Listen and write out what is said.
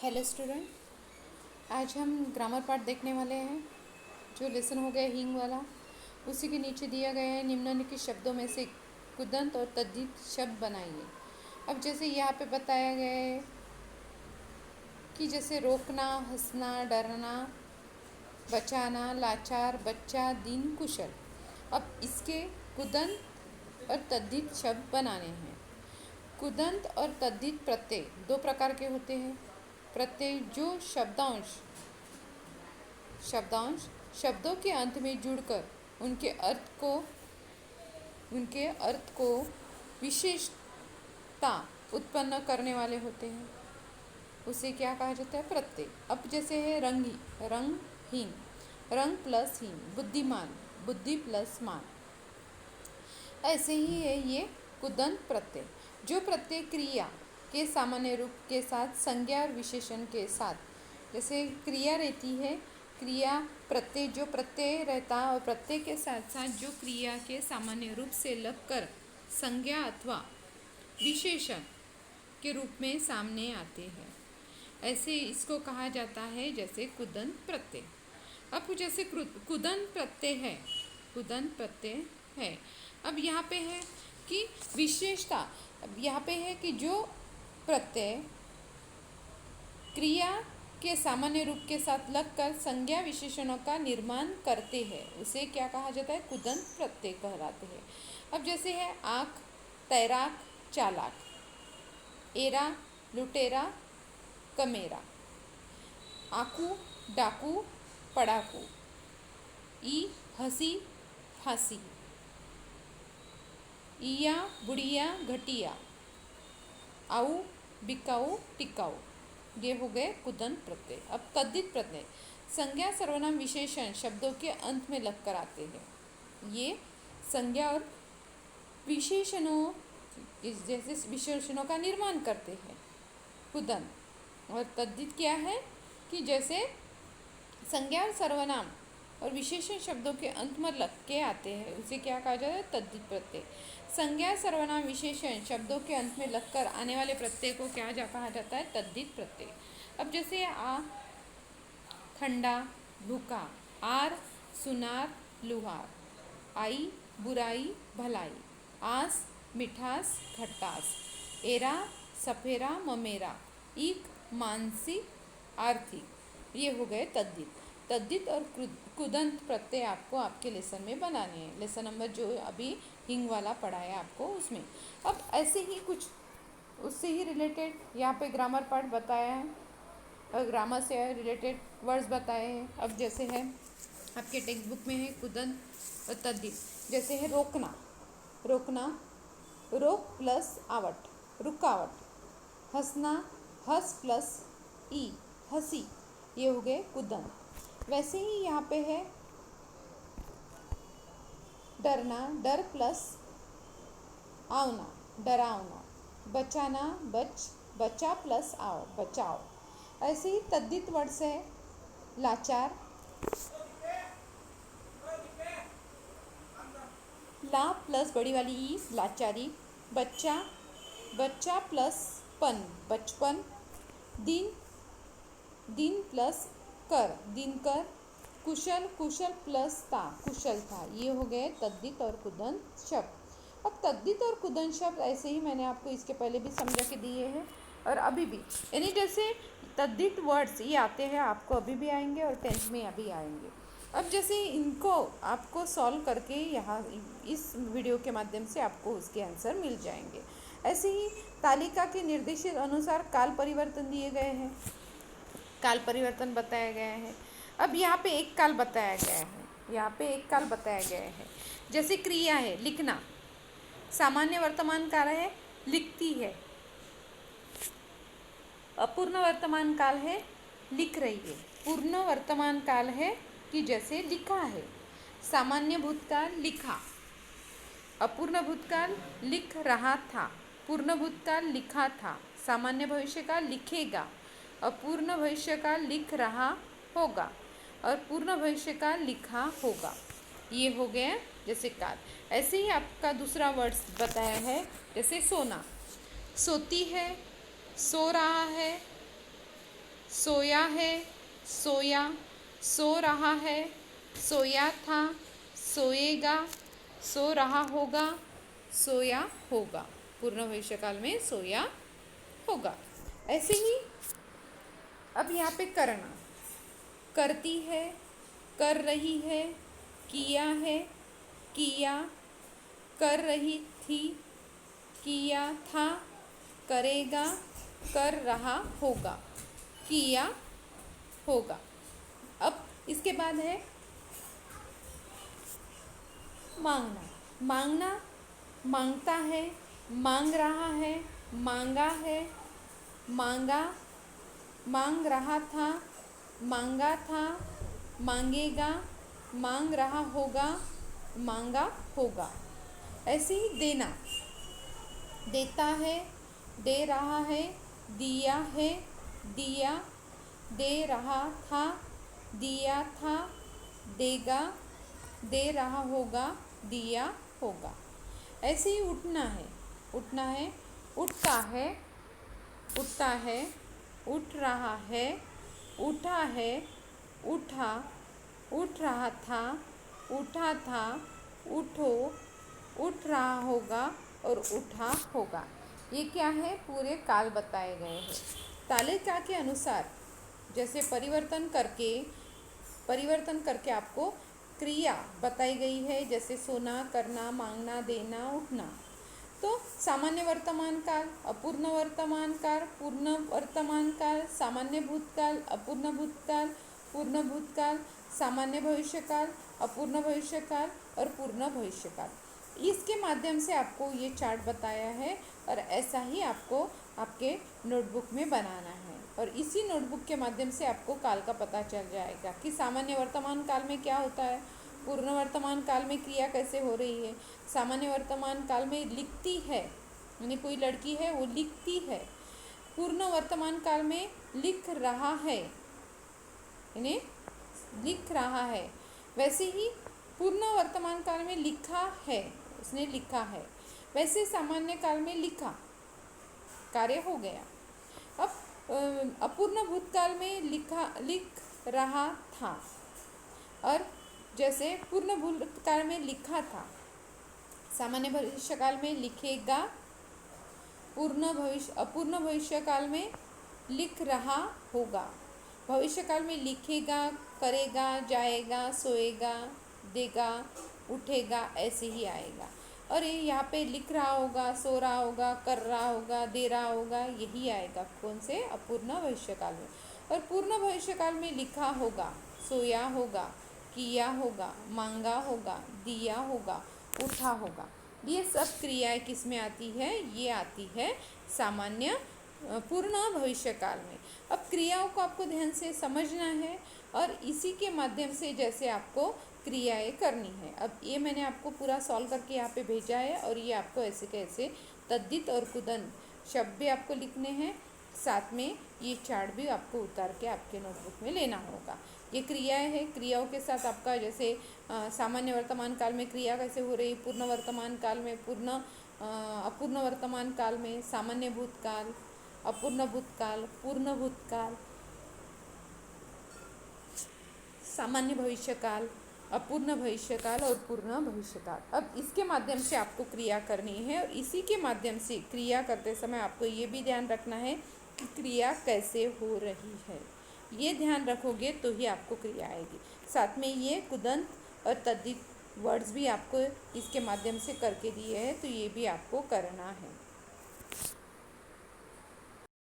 Hello student, आज हम grammar part देखने वाले हैं। जो लेसन हो गया हींग वाला, उसी के नीचे दिया गया है निम्नलिखित शब्दों में से कुदंत और तद्धित शब्द बनाइए। अब जैसे यहाँ पे बताया गया है कि जैसे रोकना, हंसना, डरना, बचाना, लाचार, बच्चा, दीन, कुशल। अब इसके कुदंत और तद्धित शब्द बनाने हैं। कुदंत और तद्धित प्रत्यय दो प्रकार के होते हैं। प्रत्यय जो शब्दांश शब्दों के अंत में जुड़कर उनके अर्थ को विशेषता उत्पन्न करने वाले होते हैं, उसे क्या कहा जाता है? प्रत्यय। अब जैसे है रंगहीन, रंग प्लस हीन, बुद्धिमान, बुद्धि प्लस मान। ऐसे ही है ये कुदंत प्रत्यय। जो प्रत्यय क्रिया के सामान्य रूप के साथ संज्ञा और विशेषण के साथ, जैसे क्रिया रहती है, क्रिया प्रत्यय जो प्रत्यय रहता है और प्रत्यय के साथ साथ जो क्रिया के सामान्य रूप से लगकर संज्ञा अथवा विशेषण के रूप में सामने आते हैं, ऐसे इसको कहा जाता है जैसे कुदंत प्रत्यय। अब जैसे कुदंत प्रत्यय है। अब यहाँ पे है कि विशेषता, अब यहाँ पे है कि जो प्रत्यय क्रिया के सामान्य रूप के साथ लगकर संज्ञा विशेषणों का निर्माण करते हैं, उसे क्या कहा जाता है? कुदंत प्रत्यय कहलाते हैं। अब जैसे है आँख, तैराक, चालाक, एरा, लुटेरा, कमेरा, आकू, डाकू, पड़ाकू, ई, हंसी, फांसी, इया, बुढ़िया, घटिया, आऊ, बिकाऊ, टिकाऊ। ये हो गए कुदंत प्रत्यय। अब तद्धित प्रत्यय संज्ञा, सर्वनाम, विशेषण शब्दों के अंत में लगकर आते हैं। ये संज्ञा और विशेषणों जैसे विशेषणों का निर्माण करते हैं, कुदंत। और तद्धित क्या है कि जैसे संज्ञा और सर्वनाम और विशेषण शब्दों के अंत में लग के आते हैं, उसे क्या कहा जाता है? तद्धित प्रत्यय। संज्ञा, सर्वनाम, विशेषण शब्दों के अंत में लगकर आने वाले प्रत्यय को क्या कहा जाता है? तद्धित प्रत्यय। अब जैसे आ, ठंडा, भूखा, आर, सुनार, लुहार, आई, बुराई, भलाई, आस, मिठास, खटास, एरा, सफेरा, ममेरा, ईक, मानसिक, आर्थिक। ये हो गए तद्धित। तद्धित और कुदंत प्रत्यय आपको आपके लेसन में बनाने हैं। लेसन नंबर जो अभी हिंग वाला पढ़ाया आपको उसमें। अब ऐसे ही कुछ उससे ही रिलेटेड यहाँ पे ग्रामर पार्ट बताया है और ग्रामर से रिलेटेड वर्ड्स बताए हैं। अब जैसे है आपके टेक्स्ट बुक में है कुदंत और तद्धित। जैसे है रोकना, रोकना, रोक प्लस आवट, रुकावट। हंसना, हंस प्लस ई, हंसी। ये हो गए कुदंत। वैसे ही यहाँ पे है डरना, डर प्लस आवना, डरावना। बचाना, बचा प्लस आओ, बचाओ। ऐसे ही तद्धित वर्ड्स है लाचार, ला प्लस बड़ी वाली ई, लाचारी। बच्चा, बच्चा प्लस पन, बचपन। दिन, दिन प्लस कर, दिनकर। कुशल, कुशल प्लस था, कुशल था। ये हो गए तद्धित और कुदंत शब्द। अब तद्धित और कुदंत शब्द ऐसे ही मैंने आपको इसके पहले भी समझा के दिए हैं और अभी भी, यानी जैसे तद्धित वर्ड्स ये आते हैं आपको अभी भी आएंगे और टेंथ में अभी आएंगे। अब जैसे इनको आपको सॉल्व करके यहाँ इस वीडियो के माध्यम से आपको उसके आंसर मिल जाएंगे। ऐसे ही तालिका के निर्देशित अनुसार काल परिवर्तन दिए गए हैं, काल परिवर्तन बताया गया है। अब यहाँ पे एक काल बताया गया है, यहाँ पे एक काल बताया गया है। जैसे क्रिया है लिखना, सामान्य वर्तमान काल है लिखती है। अपूर्ण वर्तमान काल है लिख रही है। पूर्ण वर्तमान काल है कि जैसे लिखा है। सामान्य भूतकाल लिखा, अपूर्ण भूतकाल लिख रहा था, पूर्ण भूतकाल लिखा था। सामान्य भविष्यकाल लिखेगा, अपूर्ण भविष्यकाल लिख रहा होगा और पूर्ण भविष्यकाल लिखा होगा। ये हो गया जैसे काल। ऐसे ही आपका दूसरा वर्ड्स बताया है, जैसे सोना, सोती है, सो रहा है, सोया है, सोया, सो रहा है, सोया था, सोएगा, सो रहा होगा, सोया होगा। पूर्ण भविष्य काल में सोया होगा। ऐसे ही अब यहाँ पे करना, करती है, कर रही है, किया है, किया, कर रही थी, किया था, करेगा, कर रहा होगा, किया होगा। अब इसके बाद है मांगना, मांगना, मांगता है, मांग रहा है, मांगा है, मांगा, मांग रहा था, मांगा था, मांगेगा, मांग रहा होगा, मांगा होगा। ऐसे ही देना, देता है, दे रहा है, दिया है, दिया, दे रहा था, दिया था, देगा, दे रहा होगा, दिया होगा। ऐसे ही उठना है, उठना है, उठता है, उठता है, उठ रहा है, उठा है, उठा, उठ रहा था, उठा था, उठो, उठ रहा होगा और उठा होगा। ये क्या है, पूरे काल बताए गए हैं। तालिका के अनुसार जैसे परिवर्तन करके आपको क्रिया बताई गई है, जैसे सोना, करना, मांगना, देना, उठना। तो सामान्य वर्तमान काल, अपूर्ण वर्तमान काल, पूर्ण वर्तमान काल, सामान्य भूतकाल, अपूर्ण भूतकाल, पूर्ण भूतकाल, सामान्य भविष्यकाल, अपूर्ण भविष्यकाल और पूर्ण भविष्यकाल। इसके माध्यम से आपको ये चार्ट बताया है और ऐसा ही आपको आपके नोटबुक में बनाना है। और इसी नोटबुक के माध्यम से आपको काल का पता चल जाएगा कि सामान्य वर्तमान काल में क्या होता है, पूर्ण वर्तमान काल में क्रिया कैसे हो रही है, सामान्य वर्तमान काल में लिखती है, यानी कोई लड़की है वो लिखती है, पूर्ण वर्तमान काल में लिख रहा है, यानी लिख रहा है। वैसे ही पूर्ण वर्तमान काल में लिखा है, उसने लिखा है। वैसे सामान्य काल में लिखा, कार्य हो गया। अब अपूर्ण भूतकाल में लिख रहा था, और जैसे पूर्ण भूतकाल में लिखा था, सामान्य भविष्यकाल में लिखेगा, अपूर्ण भविष्यकाल में लिख रहा होगा, भविष्यकाल में लिखेगा, करेगा, जाएगा, सोएगा, देगा, उठेगा, ऐसे ही आएगा। और ये यहाँ पे लिख रहा होगा, सो रहा होगा, कर रहा होगा, दे रहा होगा, यही आएगा कौन से, अपूर्ण भविष्यकाल में। और पूर्ण भविष्यकाल में लिखा होगा, सोया होगा, किया होगा, मांगा होगा, दिया होगा, उठा होगा। ये सब क्रियाएं किस में आती है, ये आती है सामान्य पूर्ण भविष्यकाल में। अब क्रियाओं को आपको ध्यान से समझना है और इसी के माध्यम से जैसे आपको क्रियाएं करनी है। अब ये मैंने आपको पूरा सॉल्व करके यहाँ पे भेजा है और ये आपको ऐसे कैसे तद्धित और कुदंत शब्द भी आपको लिखने हैं, साथ में ये चार्ट भी आपको उतार के आपके नोटबुक में लेना होगा। ये क्रियाएं हैं, क्रियाओं के साथ आपका जैसे सामान्य वर्तमान काल में क्रिया कैसे हो रही, पूर्ण वर्तमान काल में, अपूर्ण वर्तमान काल में, सामान्य भूतकाल, अपूर्ण भूतकाल, पूर्ण भूतकाल, सामान्य भविष्यकाल, अपूर्ण भविष्यकाल और पूर्ण भविष्यकाल। अब इसके माध्यम से आपको क्रिया करनी है और इसी के माध्यम से क्रिया करते समय आपको ये भी ध्यान रखना है कि क्रिया कैसे हो रही है। ये ध्यान रखोगे तो ही आपको क्रिया आएगी। साथ में ये कुदंत और तद्धित वर्ड्स भी आपको इसके माध्यम से करके दिए हैं, तो ये भी आपको करना है।